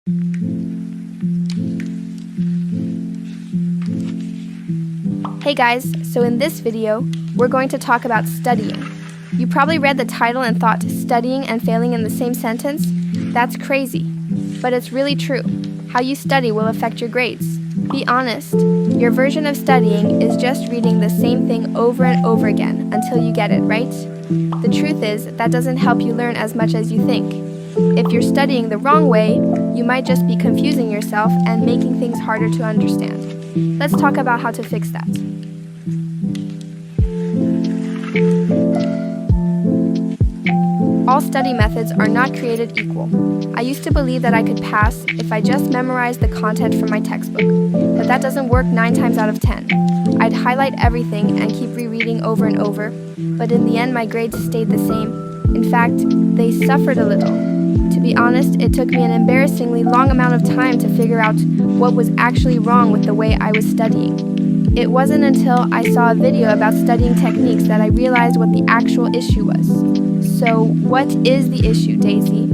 Hey guys, so in this video, we're going to talk about studying. You probably read the title and thought studying and failing in the same sentence? That's crazy. But it's really true. How you study will affect your grades. Be honest, your version of studying is just reading the same thing over and over again until you get it, right? The truth is, that doesn't help you learn as much as you think. If you're studying the wrong way, you might just be confusing yourself and making things harder to understand. Let's talk about how to fix that. All study methods are not created equal. I used to believe that I could pass if I just memorized the content from my textbook, but that doesn't work 9 times out of 10. I'd highlight everything and keep rereading over and over, but in the end my grades stayed the same. In fact, they suffered a little. To be honest, it took me an embarrassingly long amount of time to figure out what was actually wrong with the way I was studying. It wasn't until I saw a video about studying techniques that I realized what the actual issue was. So, what is the issue, Daisy?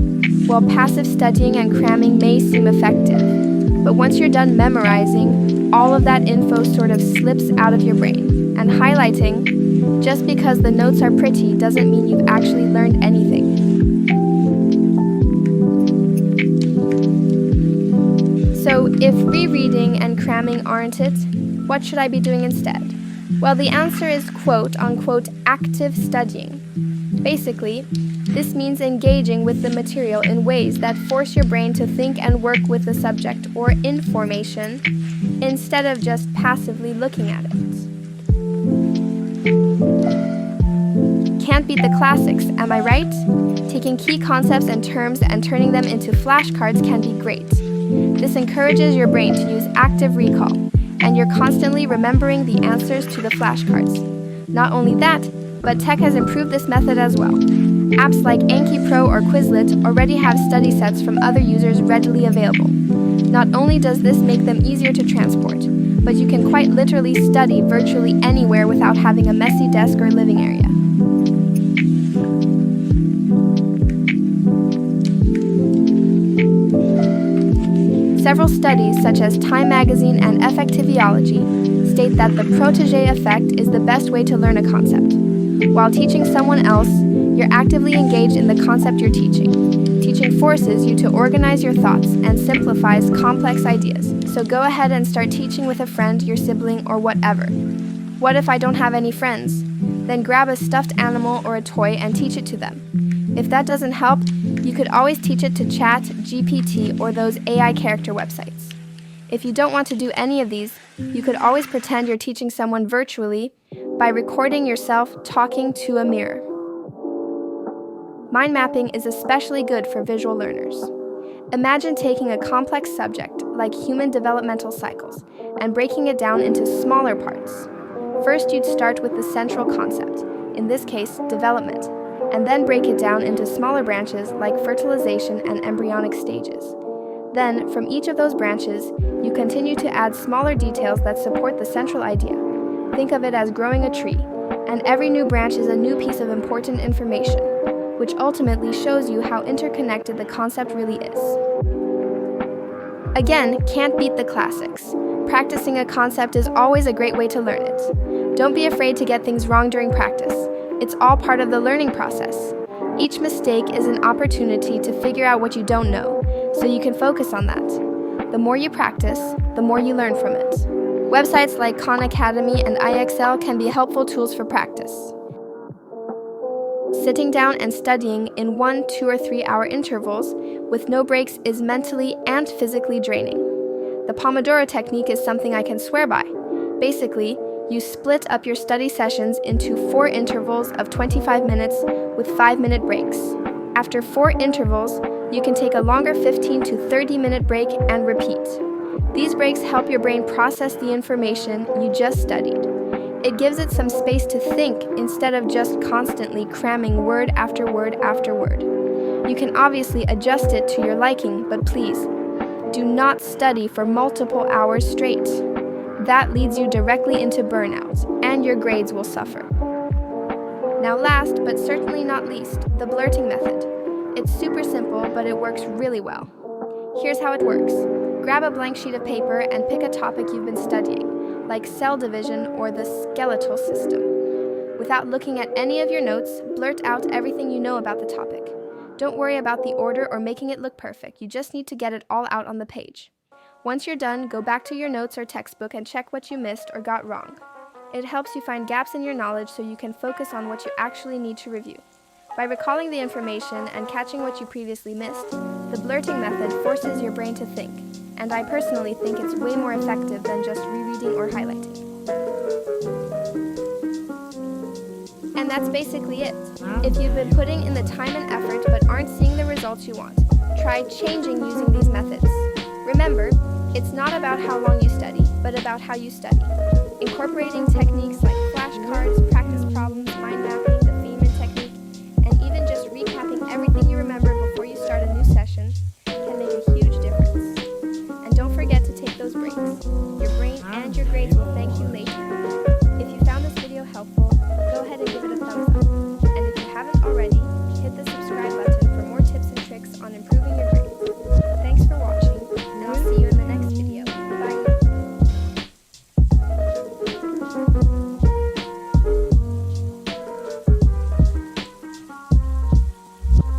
Well, passive studying and cramming may seem effective, but once you're done memorizing, all of that info sort of slips out of your brain. And highlighting, just because the notes are pretty doesn't mean you've actually learned anything. So, if rereading and cramming aren't it, what should I be doing instead? Well, the answer is quote-unquote active studying. Basically, this means engaging with the material in ways that force your brain to think and work with the subject or information instead of just passively looking at it. Can't beat the classics, am I right? Taking key concepts and terms and turning them into flashcards can be great. This encourages your brain to use active recall, and you're constantly remembering the answers to the flashcards. Not only that, but tech has improved this method as well. Apps like Anki Pro or Quizlet already have study sets from other users readily available. Not only does this make them easier to transport, but you can quite literally study virtually anywhere without having a messy desk or living area. Several studies, such as Time Magazine and Effectiviology, state that the protege effect is the best way to learn a concept. While teaching someone else, you're actively engaged in the concept you're teaching. Teaching forces you to organize your thoughts and simplifies complex ideas. So go ahead and start teaching with a friend, your sibling, or whatever. What if I don't have any friends? Then grab a stuffed animal or a toy and teach it to them. If that doesn't help, you could always teach it to Chat, GPT, or those AI character websites. If you don't want to do any of these, you could always pretend you're teaching someone virtually by recording yourself talking to a mirror. Mind mapping is especially good for visual learners. Imagine taking a complex subject like human developmental cycles and breaking it down into smaller parts. First, you'd start with the central concept, in this case, development, and then break it down into smaller branches like fertilization and embryonic stages. Then, from each of those branches, you continue to add smaller details that support the central idea. Think of it as growing a tree, and every new branch is a new piece of important information, which ultimately shows you how interconnected the concept really is. Again, can't beat the classics. Practicing a concept is always a great way to learn it. Don't be afraid to get things wrong during practice. It's all part of the learning process. Each mistake is an opportunity to figure out what you don't know, so you can focus on that. The more you practice, the more you learn from it. Websites like Khan Academy and IXL can be helpful tools for practice. Sitting down and studying in 1, 2, or 3 hour intervals with no breaks is mentally and physically draining. The Pomodoro technique is something I can swear by. Basically, you split up your study sessions into 4 intervals of 25 minutes with 5-minute breaks. After 4 intervals, you can take a longer 15 to 30-minute break and repeat. These breaks help your brain process the information you just studied. It gives it some space to think instead of just constantly cramming word after word after word. You can obviously adjust it to your liking, but please, do not study for multiple hours straight. That leads you directly into burnout, and your grades will suffer. Now last, but certainly not least, the blurting method. It's super simple, but it works really well. Here's how it works. Grab a blank sheet of paper and pick a topic you've been studying, like cell division or the skeletal system. Without looking at any of your notes, blurt out everything you know about the topic. Don't worry about the order or making it look perfect. You just need to get it all out on the page. Once you're done, go back to your notes or textbook and check what you missed or got wrong. It helps you find gaps in your knowledge so you can focus on what you actually need to review. By recalling the information and catching what you previously missed, the blurting method forces your brain to think, and I personally think it's way more effective than just rereading or highlighting. And that's basically it. If you've been putting in the time and effort but aren't seeing the results you want, try changing using these methods. Remember, it's not about how long you study, but about how you study. Incorporating techniques like flashcards,